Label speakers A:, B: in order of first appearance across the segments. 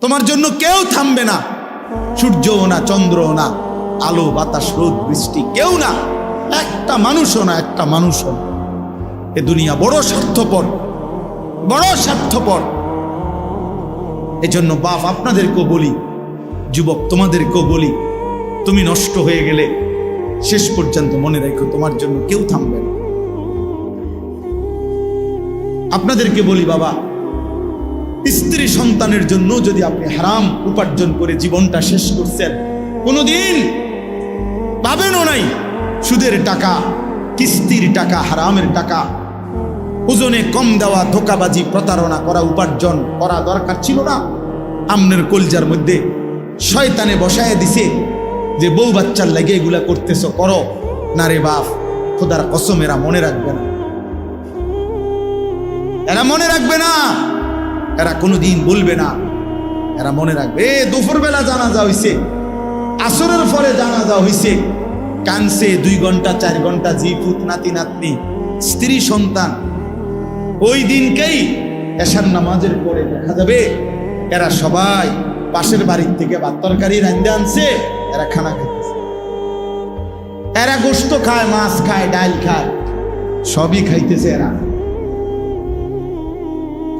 A: তোমার জন্য কেউ থামবে না, সূর্যও না, চন্দ্রও না, আলো বাতাস রোদ বৃষ্টি কেউ না, একটা মানুষও না, একটা মানুষও না। এ দুনিয়া বড় স্বার্থপর, বড় স্বার্থপর। এজন্য বাপ আপনাদেরকেও বলি, যুবক তোমাদেরকেও বলি, তুমি নষ্ট হয়ে গেলে শেষ পর্যন্ত মনে রাখো তোমার জন্য কেউ থামবে না। আপনাদেরকে বলি বাবা, স্ত্রী সন্তানের জন্য যদি আপনি হারাম উপার্জন করে জীবনটা শেষ করছেন, কোনোদিন পাবেনও নাই। সুদের টাকা, কিস্তির টাকা, হারামের টাকা, ওজনে কম দেওয়া, ধোকাবাজি, প্রতারণা করা উপার্জন করা দরকার ছিল না। আমনের কলজার মধ্যে শয়তানে বসায় দিছে যে বউ বাচ্চার লাগে এগুলা করতেছ, করো না রে বাপ, খোদার কসম এরা মনে রাখবে না, এরা মনে রাখবে না, এরা কোনোদিন বলবে না, এরা মনে রাখবে। দুপুরবেলা জানাজা হইছে, আসরের পরে জানাজা হইছে, কানছে 2 ঘন্টা 4 ঘন্টা, জি পুত নাতি নাতনি স্ত্রী সন্তান। ওই দিনকেই এশার নামাজের পরে দেখা যাবে এরা সবাই পাশের বাড়ির থেকে ভাত তরকারি রান্ধে আনছে, এরা খানা খাইতেছে, এরা গোশত খায়, মাছ খায়, ডাল খায়, সবই খাইতেছে।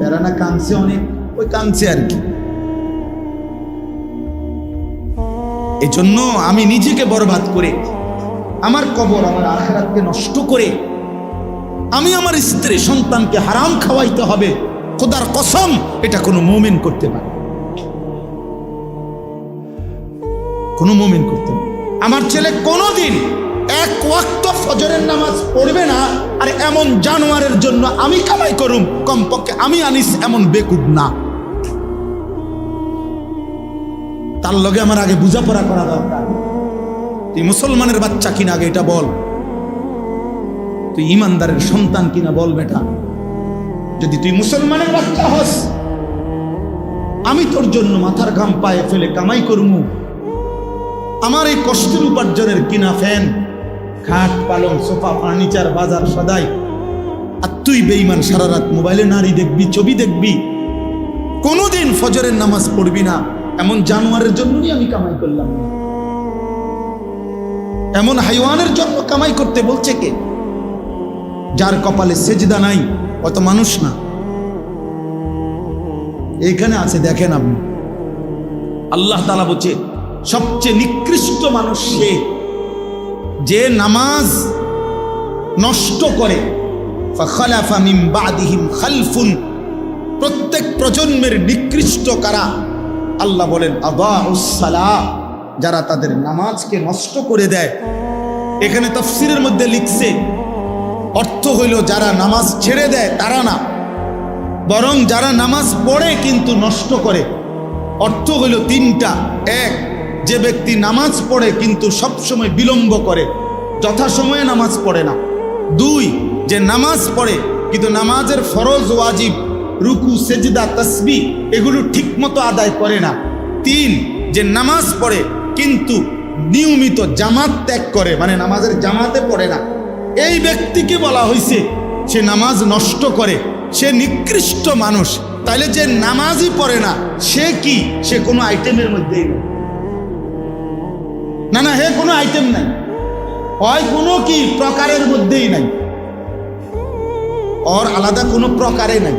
A: এরা না কানছে অনেক, ওই কানছে আর কি। এই জন্য আমি নিজেকে বরবাদ করে, আমার কবর, আমার আখিরাতকে নষ্ট করে আমি আমার স্ত্রী সন্তানকে হারাম খাওয়াইতে হবে, খোদার কসম এটা কোনো মুমিন করতে পারে, কোনো মুমিন করতে পারে। আমার ছেলে কোনোদিন 1 ওয়াক্ত ফজরের নামাজ পড়বে না, আর এমন জানোয়ারের জন্য আমি কামাই করুম, কমপক্ষে আমি আনিস এমন বেকুব না। তার লগে আমার আগে বোঝাপড়া করা দরকার। তুই মুসলমানের বাচ্চা কিনা আগে এটা বল, তুই ইমানদারের সন্তান কিনা বল বেটা। যদি তুই মুসলমানের বাচ্চা হস, আমি তোর জন্য মাথার ঘাম পায়ে ফেলে কামাই করমু, আমার এই কষ্টের উপার্জনের কিনা ফ্যান, খাট, পালং, সোফা, ফার্নিচার, বাজার সদাই, আর তুই বেঈমান সারা রাত মোবাইলে নারী দেখবি, ছবি দেখবি, কোনোদিন ফজরের নামাজ পড়বি না, এমন জানোয়ারের জন্যই আমি কামাই করলাম না। এমন হাইওয়ানের জন্য কামাই করতে বলছে কে? যার কপালে সেজদা নাই অত মানুষ না। এখানে আছে, দেখেন আপনি, আল্লাহ তাআলা বলছে সবচেয়ে নিকৃষ্ট মানুষ সে যে নামাজ নষ্ট করে। ফাখালাফা মিন বাদিহিম খালফুন, প্রত্যেক প্রজন্মের নিকৃষ্ট কারা? আল্লাহ বলেন আদাউস সালাহ, যারা তাদের নামাজকে নষ্ট করে দেয়। এখানে তাফসীরের মধ্যে লিখছে, অর্থ হইল যারা নামাজ ছেড়ে দেয় তারা না, বরং যারা নামাজ পড়ে কিন্তু নষ্ট করে। অর্থ হইল 3টা। 1, যে ব্যক্তি নামাজ পড়ে কিন্তু সবসময় বিলম্ব করে, যথাসময়ে নামাজ পড়ে না। 2, যে নামাজ পড়ে কিন্তু নামাজের ফরজ, ওয়াজিব, রুকু, সেজদা, তাসবিহ এগুলো ঠিক মতো আদায় করে না। 3, যে নামাজ পড়ে কিন্তু নিয়মিত জামাত ত্যাগ করে, মানে নামাজের জামাতে পড়ে না। এই ব্যক্তিকে বলা হয়েছে সে নামাজ নষ্ট করে, সে নিকৃষ্ট মানুষ। তাইলে যে নামাজই পড়ে না সে কি? সে কোনো আইটেমের মধ্যেই না, না হে কোনো আইটেম নাই, হয় কোনো কি প্রকারের মধ্যেই নাই, ওর আলাদা কোনো প্রকারে নাই।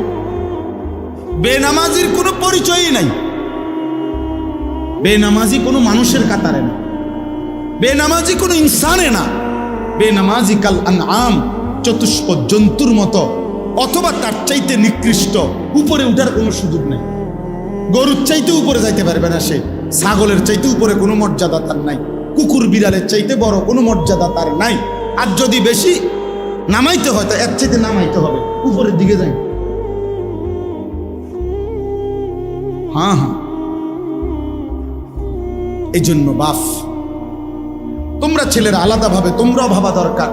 A: বেনামাজির কোনো পরিচয়ই নাই, বেনামাজি কোনো মানুষের কাতারে না, বেনামাজি কোনো ইনসানে না, বেনামাজি কাল আনআম, চতুষ্প জন্তুর মতো, অথবা তার চাইতে নিকৃষ্ট। উপরে উঠার কোনো সুযোগ নেই, গরুর চাইতে উপরে যাইতে পারবে না সে, ছাগলের চাইতে উপরে কোনো মর্যাদা তার নাই, কুকুর বিড়ালের চাইতে বড় কোনো মর্যাদা তার নাই। আর যদি বেশি নামাইতে হয় তা এর চাইতে নামাইতে হবে, উপরের দিকে যাই। হ্যাঁ, এই জন্য বাপ, তোমরা ছেলেরা আলাদাভাবে তোমরাও ভাবা দরকার।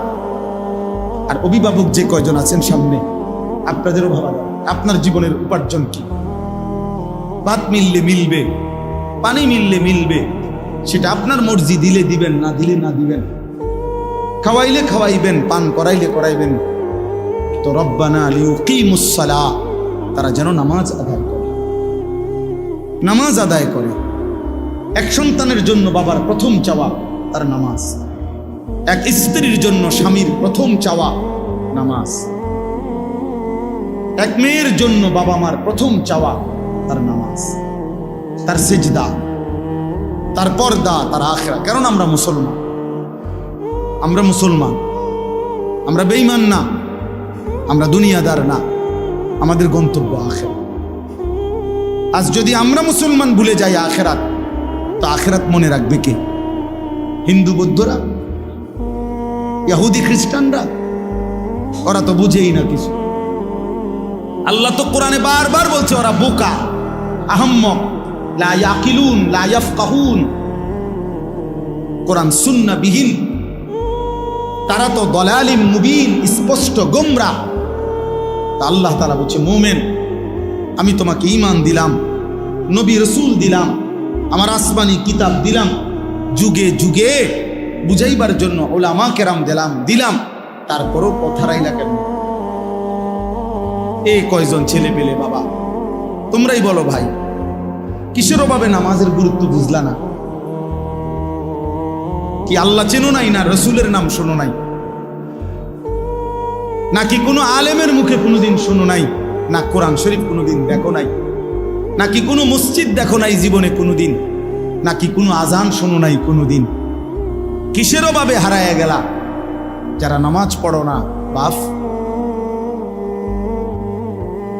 A: আর অভিভাবক যে কয়জন আছেন সামনে, আপনাদেরও ভাবা দরকার আপনার জীবনের উপার্জন কি। ভাত মিললে মিলবে, পানি মিললে মিলবে, সেটা আপনার মর্জি, দিলে দিবেন, না দিলে না দিবেন, খাওয়াইলে খাওয়াইবেন, পান করাইলে করাইবেন। তো রব্বানা লিউকিমুস সালাহ, তারা যেন নামাজ আদায় করে। নামাজ আদায় করে। এক সন্তানের জন্য বাবার প্রথম চাওয়া তার নামাজ, এক স্ত্রীর জন্য স্বামীর প্রথম চাওয়া নামাজ, এক মেয়ের জন্য বাবা মার প্রথম চাওয়া তার নামাজ, তার সেজদা, তার পর্দা, তার আখিরা। কারণ আমরা মুসলমান, আমরা বেঈমান না, আমরা দুনিয়াদার না, আমাদের গন্তব্য আখিরাত। আজ যদি আমরা মুসলমান ভুলে যাই আখিরাত, তো আখিরাত মনে রাখবে কে? হিন্দু বৌদ্ধরা, ইহুদি খ্রিস্টানরা? ওরা তো বুঝেই না কিছু। আল্লাহ তো কোরআনে বারবার বলছে ওরা বোকা, আহম্মক, লা ইয়াকিলুন, লা ইয়াফকাহুন। কোরআন সুন্নাহ বিহীন, তারা তো দলালিম মুবিন, স্পষ্ট গোমরা। আল্লাহ তাআলা বলছে মুমিন, আমি তোমাকে ঈমান দিলাম, নবী রাসূল দিলাম, আমার আসমানি কিতাব দিলাম, যুগে যুগে বুঝাইবার জন্য উলামা কেরাম দিলাম, তারপরও পথ হারাইলা কেন? এই কয়জন ছেলে পেলে বাবা, তোমরাই বলো ভাই, কিসের অভাবে নামাজের গুরুত্ব বুঝলা না? কি আল্লাহ চেনো নাই, না রসুলের নাম শোনো নাই, নাকি কোনো আলেমের মুখে কোনোদিন শোনো নাই, না কোরআন শরীফ কোনোদিন দেখো নাই, নাকি কোনো মসজিদ দেখো নাই জীবনে কোনোদিন, নাকি কোনো আজান শোনো নাই কোনোদিন? কিসের অভাবে হারায় গেলা যারা নামাজ পড়ো না? বাপ,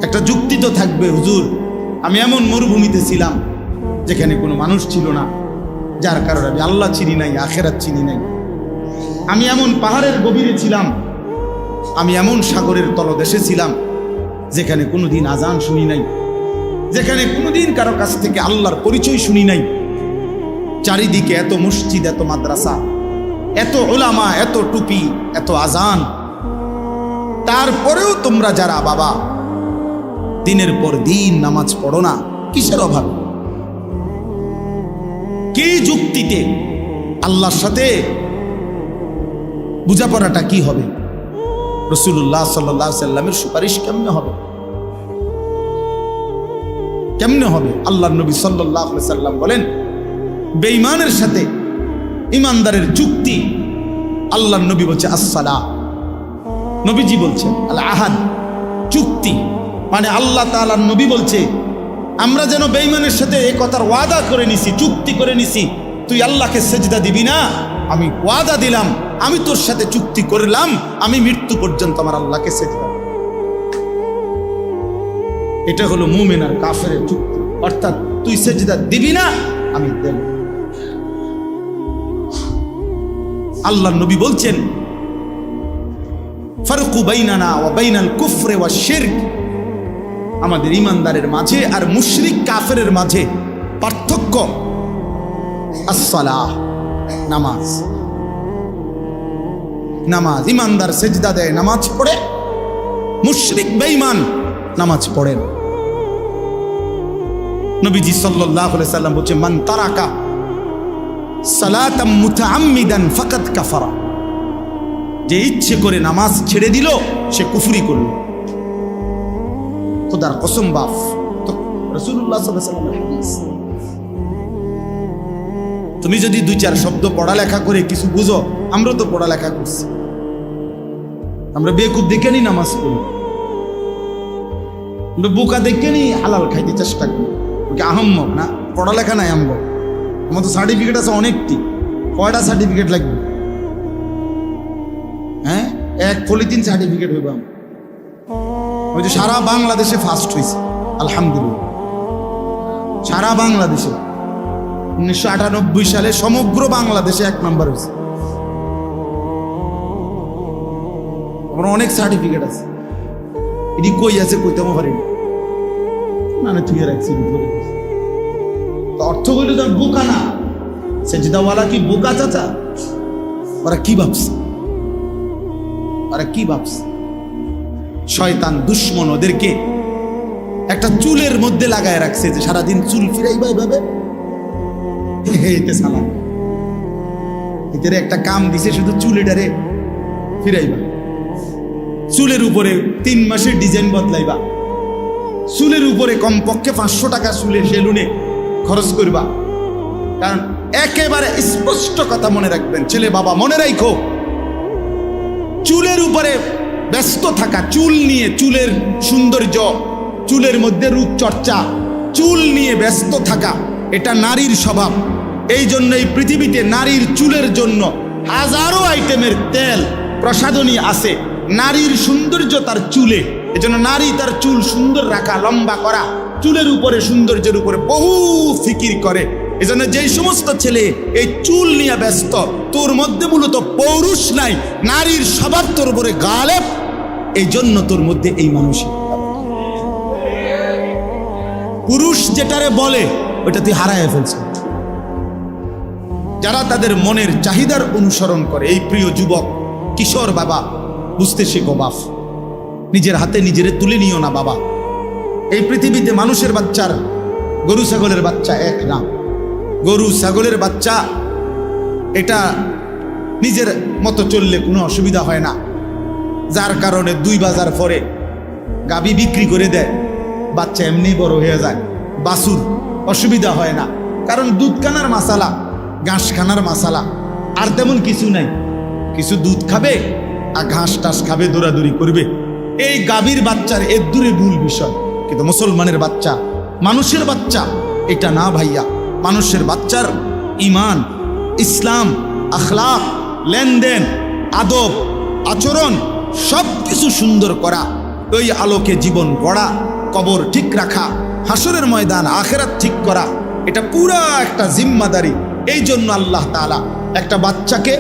A: একটা যুক্তি তো থাকবে, হুজুর আমি এমন মরুভূমিতে ছিলাম যেখানে কোনো মানুষ ছিল না, যার কারণে আমি আল্লাহ চিনি নাই, আখেরাত চিনি নাই। আমি এমন পাহাড়ের গভীরে ছিলাম, আমি এমন সাগরের তলদেশে ছিলাম যেখানে কোনোদিন আজান শুনি নাই, যেখানে কোনোদিন কারো কাছ থেকে আল্লাহর পরিচয় শুনি নাই। চারিদিকে এত মসজিদ, এত মাদ্রাসা, এত উলামা, এত টুপি, এত আজান, তারপরেও তোমরা যারা বাবা দিনের পর দিন নামাজ পড়ো না, কিসের অভাবে? কি যুক্তিতে? আল্লাহর সাথে বোঝাপড়াটা কি হবে? রাসূলুল্লাহ সাল্লাল্লাহু আলাইহি সাল্লামের সুপারিশ কেমনে হবে? কেমনে হবে? আল্লাহর নবী সাল্লাল্লাহু আলাইহি সাল্লাম বলেন, বেঈমানের সাথে ইমানদারের যুক্তি, আল্লাহর নবী বলছে আসসালাহ, নবীজি বলছেন আল আহাদ, চুক্তি। মানে আল্লাহ তাআলার নবী বলছে আমরা যেন বেঈমানের সাথে এই কথার ওয়াদা করে নিছি, চুক্তি করে নিছি, তুই আল্লাহকে সেজদা দিবি না, আমি ওয়াদা দিলাম, আমি তোর সাথে চুক্তি করলাম, আমি মৃত্যু পর্যন্ত আমার আল্লাহকে সেজদা দেব। এটা হলো মুমিন আর কাফেরের চুক্তি, অর্থাৎ তুই সেজদা দিবি না, আমি দেব। আল্লাহর নবী বলছেন ফারকু বাইনানা ওয়া বাইনাল কুফরি ওয়াশ শিরক, আমাদের ইমানদারের মাঝে আর মুশরিক কাফেরের মাঝে পার্থক্য আসসালাহ, নামাজ। নামাজ, ইমানদার সেজদা দেয়, নামাজ পড়ে, মুশরিক বেঈমান নামাজ পড়েন। নবীজি সাল্লাল্লাহু আলাইহি সাল্লাম বলছে মান তারাকা সালাতাম মুতাআম্মিদান ফাকাদ কাফারা, যে ইচ্ছে করে নামাজ ছেড়ে দিল সে কুফরি করল। খোদার কসম বাপ, তো রাসূলুল্লাহ সাল্লাল্লাহু আলাইহি সাল্লামের হাদিস। তুমি যদি দুই চার শব্দ পড়ালেখা করে কিছু বুঝো, আমরা তো পড়ালেখা করছি, আমরা বেকুব দেখে নি নামাজ পড়ি, আমরা বোকা দেখে নি হালাল খাইতে চেষ্টা করি, আহম্মক না, পড়ালেখা নাই। আমার তো সার্টিফিকেট আছে অনেকটি, কয়টা সার্টিফিকেট লাগবে? হ্যাঁ, এক পলিথিন সার্টিফিকেট হইব। ওই যে সারা বাংলাদেশে ফার্স্ট হয়েছে আলহামদুলিল্লাহ, সারা বাংলাদেশে 1998 সালে সমগ্র বাংলাদেশে 1 নম্বর হয়েছে। আমার অনেক সার্টিফিকেট আছে, এটি কই আছে কইতে পারি না, তুই রাখছি। অর্থ হইল তার বোকা না, সেজদাওয়ালা কি বোকা চাচা? ওরা কি ভাবছে, ওরা কি ভাবছে? শয়তান দুশ্মন ওদেরকে একটা চুলের মধ্যে লাগায় রাখছে, যে সারাদিন চুল ফিরাইবা এভাবে, এতে সালাম, এদের একটা কাম দিছে, শুধু চুলেটারে ফিরাইবা, চুলের উপরে 3 মাসের ডিজাইন বদলাইবা, চুলের উপরে কমপক্ষে 500 টাকা চুলের সেলুনে খরচ করবা। কারণ একেবারে স্পষ্ট কথা মনে রাখবেন, ছেলে বাবা মনে রাখো, চুলের উপরে ব্যস্ত থাকা, চুল নিয়ে, চুলের সৌন্দর্য, চুলের মধ্যে রূপচর্চা, চুল নিয়ে ব্যস্ত থাকা, এটা নারীর স্বভাব। এই জন্য এই পৃথিবীতে নারীর চুলের জন্য হাজারো আইটেমের তেল প্রসাধনী আছে। নারীর সৌন্দর্য তার চুলে, এজন্য নারী তার চুল সুন্দর রাখা, লম্বা করা, চুলের উপরে, সৌন্দর্যের উপরে বহু ফিকির করে। এজন্য যেই সমস্ত ছেলে এই চুল নিয়ে ব্যস্ত, তোর মধ্যে মূলত পৌরুষ নাই, নারীর স্বভাব তোর উপরে গালেব, এই জন্য তোর মধ্যে এই মানসিক। পুরুষ যেটারে বলে ওটা তুই হারায় ফেলছ। যারা তাদের মনের চাহিদার অনুসরণ করে, এই প্রিয় যুবক কিশোর বাবা, বুঝতে শেখো বাপ, নিজের হাতে নিজেরে তুলে নিও না বাবা। এই পৃথিবীতে মানুষের বাচ্চার, গরু ছাগলের বাচ্চা এক না। গরু ছাগলের বাচ্চা এটা নিজের মতো চললে কোনো অসুবিধা হয় না, যার কারণে 2 বাজার পরে গাভী বিক্রি করে দেয়, বাচ্চা এমনি বড় হয়ে যায়। বাছুর অসুবিধা হয় না, কারণ দুধ খানার মাসালা, ঘাস খানার মাসালা, আর তেমন কিছু নাই। কিছু দুধ খাবে আর ঘাস টাস খাবে, দৌড়াদৌড়ি করবে। এই গাভীর বাচ্চার এর দূরে মূল বিষয়। কিন্তু মুসলমানের বাচ্চা, মানুষের বাচ্চা এটা না ভাইয়া। মানুষের বাচ্চার ইমান, ইসলাম, আখলাক, লেনদেন, আদব, আচরণ সব কিছু সুন্দর করা, ওই আলোকে জীবন গড়া, কবর ঠিক রাখা, হাসরের ময়দান আখেরাত ঠিক করা, এটা পুরা একটা জিম্মাদারি। এই জন্য আল্লাহ তাআলা একটা বাচ্চাকে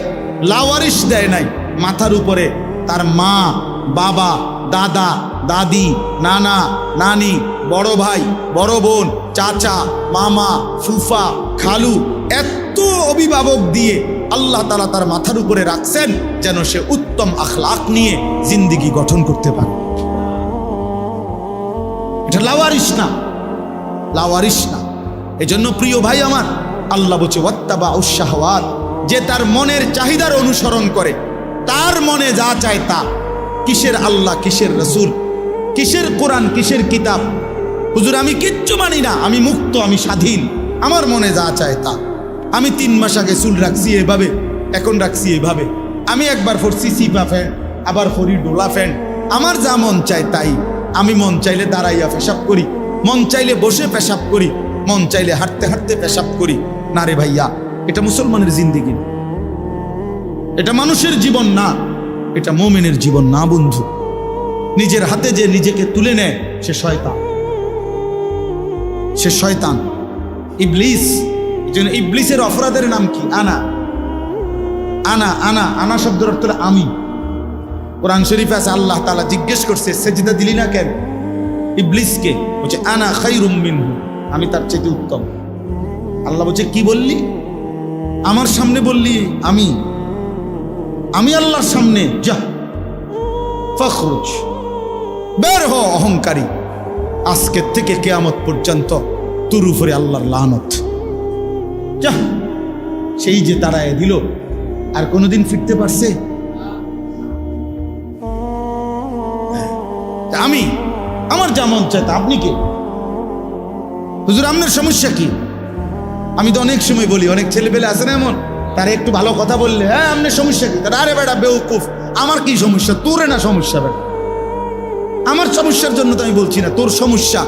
A: লাওয়ারিশ দেয় নাই। মাথার উপরে তার মা, বাবা, দাদা, দাদি, নানা, নানি, বড় ভাই, বড় বোন, চাচা, মামা, ফুফা, খালু, এত অভিভাবক দিয়ে আল্লাহ তাআলা তার মাথার উপরে রাখছেন যেন সে উত্তম আখলাক নিয়ে জিন্দেগি গঠন করতে পারে। এটা লাওয়ারিশ না, লাওয়ারিশ না। এজন্য প্রিয় ভাই আমার, আল্লাহ বলছে ওয়াত্তাবাউশ শাহওয়াত, যে তার মনের চাহিদার অনুসরণ করে, তার মনে যা চায় তা। কিসের আল্লাহ, কিসের রসুল, কিসের কোরআন, কিসের কিতাব? হুজুর আমি কিচ্ছু মানি না, আমি মুক্ত, আমি স্বাধীন, আমার মনে যা চায় তা। আমি 3 মাস আগে চুল রাখছি এভাবে, এখন রাখছি এভাবে। আমি একবার পরছি সিপা ফ্যান, আবার পরি ডোলা ফ্যান। আমার যা মন চায় তাই। আমি মন চাইলে দাঁড়াইয়া পেশাব করি, মন চাইলে বসে পেশাব করি, মন চাইলে হাঁটতে হাঁটতে পেশাব করি। না রে ভাইয়া, এটা মুসলমানের জিন্দেগি, এটা মানুষের জীবন না, এটা মুমিনের জীবন না বন্ধু। নিজের হাতে যে নিজেকে তুলে নেয় সে শয়তান, সে শয়তান, ইবলিস। এজন্য ইবলিসের অপরাধের নাম কি? আনা আনা আনা আনা শব্দের অর্থ হলো আমি। কোরআন শরীফে আছে, আল্লাহ তাআলা জিজ্ঞেস করছে সেজদা দিলি না কেন ইবলিসকে? বলছে আনা খায়রুম মিনহু, আমি তার চেয়ে উত্তম। আল্লাহ বলছে কি বললি? আমার সামনে বললি আমি আল্লাহর সামনে? যা ফখরুজ, বের হ অহংকারী, আজকের থেকে কিয়ামত পর্যন্ত তোর উপরে আল্লাহর লানত। যা। সেই যে তাড়ায় দিল, আর কোনোদিন ফিরতে পারছে? আমি আমার যা মন চায় তা। আপনি কে? হুজুর আপনার সমস্যা কি? আমি তো অনেক সময় বলি, অনেক ছেলেপেলে আছে না এমন, তারা একটু ভালো কথা বললে হ্যাঁ আপনার সমস্যা কি? তারা আরে বেটা বেউকুফ, আমার কি সমস্যা? তোরে না সমস্যা বেটা, আমার সমস্যার জন্য তো আমি বলছি না, তোর সমস্যা।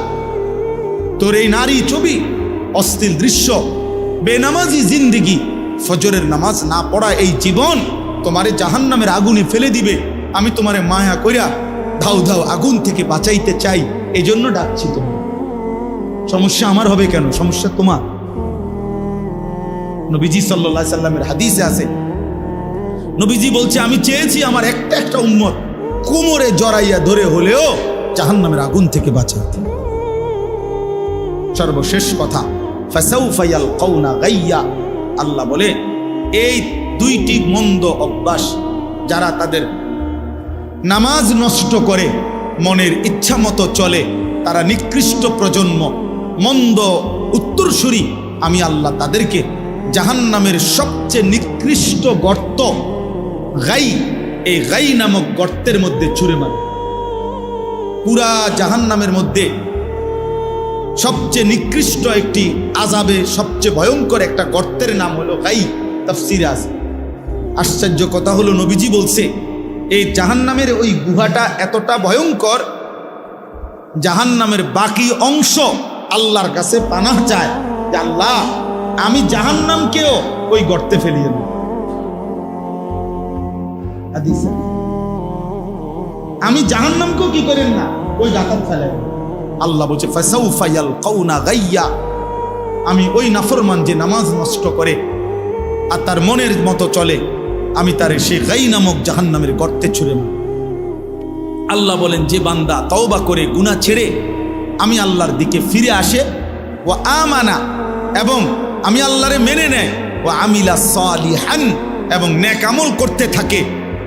A: তোর এই নারী ছবি, অশ্লীল দৃশ্য, বেনামাজি জিন্দেগি, ফজরের নামাজ না পড়া এই জীবন তোমারে জাহান্নামের আগুনে ফেলে দিবে। আমি তোমারে মায়া কইরা ধাউ ধাউ আগুন থেকে বাঁচাইতে চাই, এই জন্য ডাকছি। তোমার সমস্যা আমার হবে কেন? সমস্যা তোমার। নবীজি সাল্লাল্লাহু আলাইহি সাল্লামের হাদিসে আছে, নবীজি বলছে আমি চেয়েছি আমার একটা একটা উম্মত কোমরে জড়াইয়া ধরে হলেও জাহান্নামের আগুন থেকে বাঁচাইতে। সর্বশেষ কথা, ফাসাউফা ইয়ালকাউনা গাইয়া, আল্লাহ বলে এই 2টি মন্দ অভ্যাস যারা তাদের নামাজ নষ্ট করে, মনের ইচ্ছা মতো চলে, তারা নিকৃষ্ট প্রজন্ম, মন্দ উত্তরসূরি। আমি আল্লাহ তাদেরকে জাহান্নামের সবচেয়ে নিকৃষ্ট গর্ত গাই, এই গাই নামক গর্তের মধ্যে ছুঁড়ে মারে। পুরা জাহান্নামের মধ্যে সবচেয়ে নিকৃষ্ট একটি আযাবে, সবচেয়ে ভয়ঙ্কর একটা গর্তের নাম হলো গাই। তাফসীরে আছে। আশ্চর্য কথা হলো, নবীজি বলছে এই জাহান্নামের ওই গুহাটা এতটা ভয়ঙ্কর, জাহান্নামের বাকি অংশ আল্লাহর কাছে পানাহ চায় যে আল্লাহ, আমি জাহান্নামকেও ওই গর্তে ফেলিয়ে দেব। আমি জাহান্নামকেও কি করেন না, ওই গাতার ফেলে। আল্লাহ বলছে ফাসাউফা ইয়ালকাউনা গাইয়া, আমি ওই নাফরমান যে নামাজ নষ্ট করে আর তার মনের মতো চলে, আমি তার সেই গাই নামক জাহান্নামের গর্তে ছুঁড়ে মারব। আল্লাহ বলেন যে বান্দা তওবা করে গুনাহ ছেড়ে আমি আল্লাহর দিকে ফিরে আসে, ও আমানা, এবং আমি আল্লাহরে মেনে নেয়, ও আমিলা সালিহান, এবং নেক আমল করতে থাকে,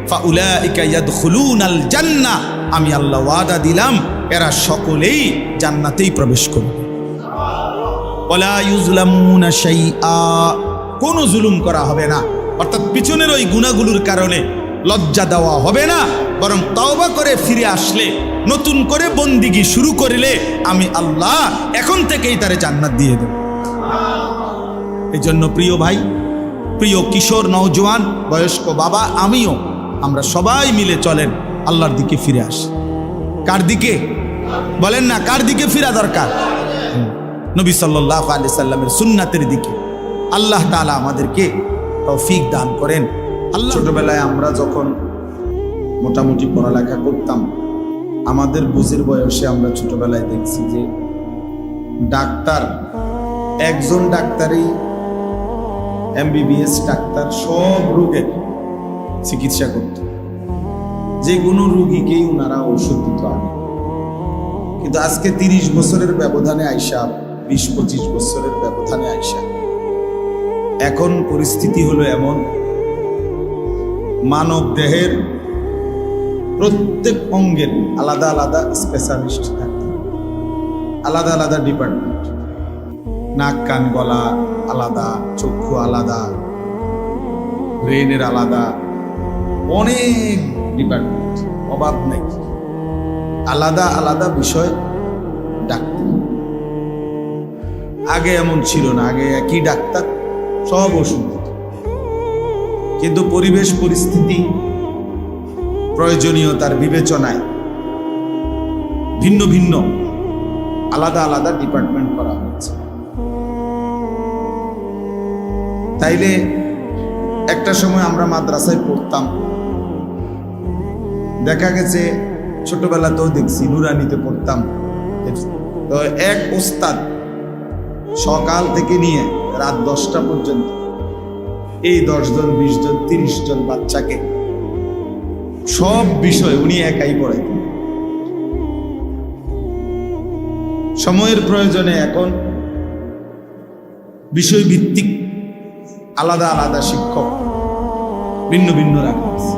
A: ফাউলাইকা ইয়াদখুলুনাল জান্নাহ, আমি আল্লাহ ওয়াদা দিলাম এরা সকলেই জান্নাতেই প্রবেশ করবে। ওয়ালা ইউজলামুনা শাইআ, কোনো জুলুম করা হবে না, অর্থাৎ পিছনের ওই গুনাহগুলোর কারণে লজ্জা দেওয়া হবে না, বরং তওবা করে ফিরে আসলে, নতুন করে বন্দিগি শুরু করলে আমি আল্লাহ এখন থেকেই তারে জান্নাত দিয়ে দেব। এই জন্য প্রিয় ভাই, প্রিয় কিশোর, নওজোয়ান, বয়স্ক বাবা, আমিও, আমরা সবাই মিলে চলেন আল্লাহর দিকে ফিরে আসি। কার দিকে বলেন না, কার দিকে ফিরা দরকার? নবী সাল্লাল্লাহু আলাইহি সাল্লামের সুন্নাতের দিকে। আল্লাহ তাআলা আমাদেরকে তৌফিক দান করেন। ছোটবেলায় আমরা যখন মোটামুটি পড়ালেখা করতাম, আমাদের বুঝের বয়সে আমরা ছোটবেলায় দেখছি যে ডাক্তার, একজন ডাক্তারই MBBS ডাক্তার সব রোগের চিকিৎসা করত, যে কোনো রোগীকেই ওনারা ওষুধ দিত আগে। কিন্তু আজকে 30 বছরের ব্যবধানে আইসা, 20-25 বছরের ব্যবধানে আইসা এখন পরিস্থিতি হলো এমন, মানব দেহের প্রত্যেক অঙ্গের আলাদা আলাদা স্পেশালিস্ট থাকে, আলাদা আলাদা ডিপার্টমেন্ট। নাক কান গলা আলাদা, চক্ষু আলাদা, ব্রেনের আলাদা, অনেক ডিপার্টমেন্ট, অভাব নেই, আলাদা আলাদা বিষয় ডাক্তার। আগে এমন ছিল না, আগে একই ডাক্তার সব ওষুধ দিত। কিন্তু পরিবেশ পরিস্থিতি, প্রয়োজনীয়তার বিবেচনায় ভিন্ন ভিন্ন আলাদা আলাদা ডিপার্টমেন্ট করা হয়েছে। তাইলে একটা সময় আমরা মাদ্রাসায় পড়তাম, দেখা গেছে ছোটবেলাতেও দেখছি, নুরানিতে পড়তাম, তো এক ওস্তাদ সকাল থেকে নিয়ে রাত 10টা পর্যন্ত এই 10 জন, 20 জন, 30 জন বাচ্চাকে সব বিষয় উনি একাই পড়াইতেন। সময়ের প্রয়োজনে এখন বিষয় ভিত্তিক আলাদা আলাদা শিক্ষক ভিন্ন ভিন্ন রাখা আছে।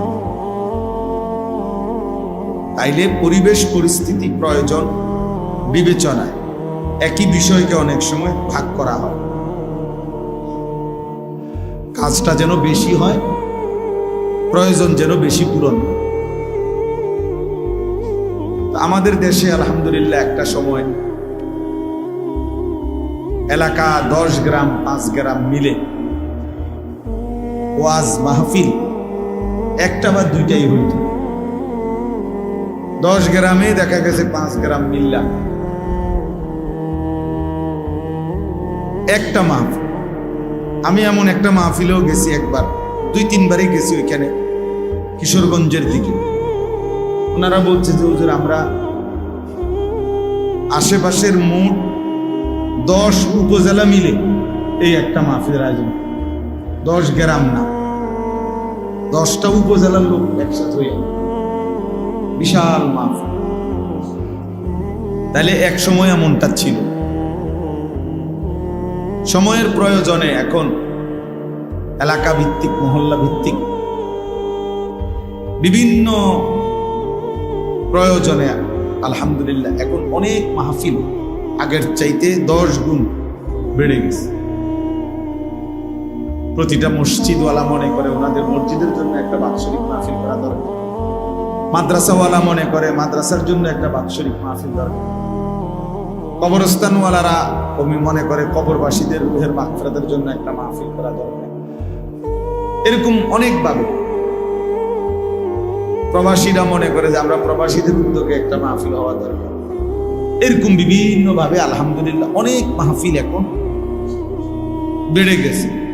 A: তাইলে পরিবেশ পরিস্থিতি প্রয়োজন বিবেচনায় একই বিষয়কে অনেক সময় ভাগ করা হয়, কাজটা যেন বেশি হয়, প্রয়োজন যেন বেশি পূরণ হয়। আমাদের দেশে আলহামদুলিল্লাহ একটা সময় এলাকা 10 গ্রাম 5 গ্রাম মিলে ওয়াজ মাহফিল একটা বা দুইটাই হইত। 10 গ্রামে দেখা গেছে 5 গ্রাম মিল্লা একটা মাহফিল। আমি এমন একটা মাহফিলেও গেছি একবার, 2-3 বারই গেছি ওইখানে, কিশোরগঞ্জের দিকে। ওনারা বলছে যে হুজুর, আমরা আশেপাশের মোট 10 উপজেলা মিলে এই একটা মাহফিলের আয়োজন, 10 গ্রাম না, 10টা উপজেলার লোক একসাথে হয়ে বিশাল মাহফিল। তাহলে এক সময় এমনটা ছিল। সময়ের প্রয়োজনে এখন এলাকা ভিত্তিক, মহল্লা ভিত্তিক বিভিন্ন প্রয়োজনে আলহামদুলিল্লাহ এখন অনেক মাহফিল আগের চাইতে 10 গুণ বেড়ে গেছে। প্রতিটা মসজিদওয়ালা মনে করে ওনাদের মসজিদের জন্য একটা বাৎসরিক মাহফিল করা দরকার, মাদ্রাসাওয়ালা মনে করে মাদ্রাসার জন্য একটা বাৎসরিক মাহফিল দরকার। কবরস্থানওয়ালারা আমি মনে করে কবরবাসীদের রুহের মাগফিরাতের জন্য একটা মাহফিল করা দরকার। এরকম অনেকভাবে প্রবাসীরা মনে করে যে আমরা প্রবাসীদের উদ্যোগে একটা মাহফিল হওয়া দরকার। এরকম বিভিন্ন ভাবে আলহামদুলিল্লাহ অনেক মাহফিল এখন বেড়ে গেছে।